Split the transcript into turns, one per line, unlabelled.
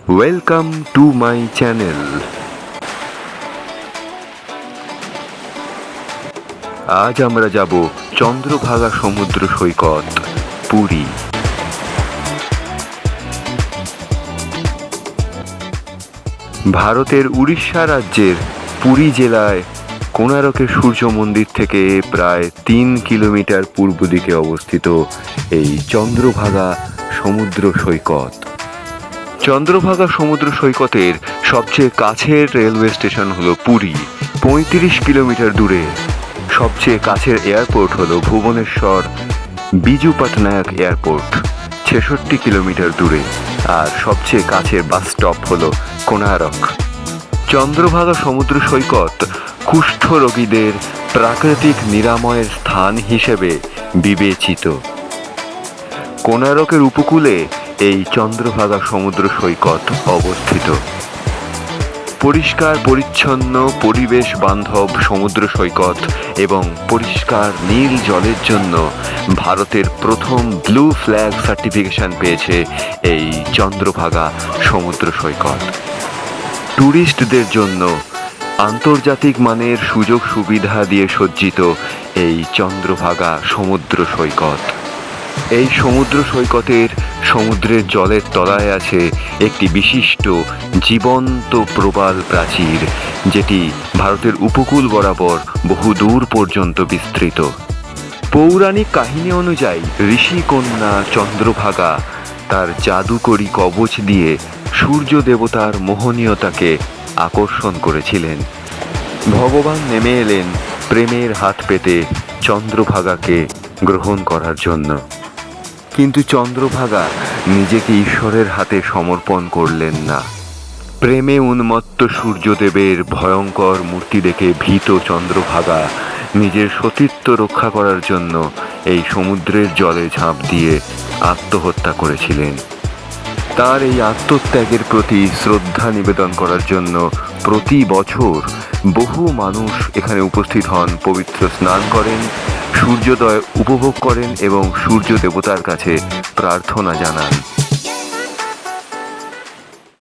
Welcome to my channel. আজ আমরা যাব চন্দ্রভাগা সমুদ্র সৈকত, পুরী। ভারতের উড়িষ্যা রাজ্যের পুরী জেলায় কোণারকের সূর্য মন্দির থেকে প্রায় 3 কিলোমিটার পূর্ব দিকে অবস্থিত এই চন্দ্রভাগা সমুদ্র সৈকত। চন্দ্রভাগা সমুদ্র সৈকতের সবচেয়ে কাছের রেলওয়ে স্টেশন হলো পুরী, 35 কিলোমিটার দূরে। সবচেয়ে কাছের এয়ারপোর্ট হলো ভুবনেশ্বর বিজু পটনায়ক এয়ারপোর্ট, 66 কিলোমিটার দূরে। আর সবচেয়ে কাছের বাস স্টপ হলো কোণারক। চন্দ্রভাগা সমুদ্র সৈকত কুষ্ঠ রোগীদের প্রাকৃতিক নিরাময়ের স্থান হিসেবে বিবেচিত। কোণারকের উপকূলে এই চন্দ্রভাগা সমুদ্র সৈকত অবস্থিত। পরিষ্কার পরিচ্ছন্ন পরিবেশ বান্ধব সমুদ্র সৈকত এবং পরিষ্কার নীল জলের জন্য ভারতের প্রথম ব্লু ফ্ল্যাগ সার্টিফিকেশন পেয়েছে এই চন্দ্রভাগা সমুদ্র সৈকত। ট্যুরিস্টদের জন্য আন্তর্জাতিক মানের সুযোগ সুবিধা দিয়ে সজ্জিত এই চন্দ্রভাগা সমুদ্র সৈকত। এই সমুদ্র সৈকতের সমুদ্রের জলের তলায় আছে একটি বিশিষ্ট জীবন্ত প্রবাল প্রাচীর, যেটি ভারতের উপকূল বরাবর বহু দূর পর্যন্ত বিস্তৃত। পৌরাণিক কাহিনী অনুযায়ী ঋষি কন্যা চন্দ্রভাগা তার জাদুকরী কবচ দিয়ে সূর্য দেবতার মোহনীয়তাকে আকর্ষণ করেছিলেন। ভগবান নেমে এলেন প্রেমের হাত পেতে চন্দ্রভাগাকে গ্রহণ করার জন্য। কিন্তু চন্দ্রভাগা নিজেকে ঈশ্বরের হাতে সমর্পণ করলেন না। প্রেমে উন্মত্ত সূর্যদেবের ভয়ঙ্কর মূর্তি দেখে ভীত চন্দ্রভাগা নিজের সতীত্ব রক্ষা করার জন্য এই সমুদ্রের জলে ঝাঁপ দিয়ে আত্মহত্যা করেছিলেন। তার এই আত্মত্যাগের প্রতি শ্রদ্ধা নিবেদন করার জন্য প্রতি বছর বহু মানুষ এখানে উপস্থিত হন, পবিত্র স্নান করেন, সূর্যোদয় উপভোগ করেন এবং সূর্য দেবতার কাছে প্রার্থনা জানান।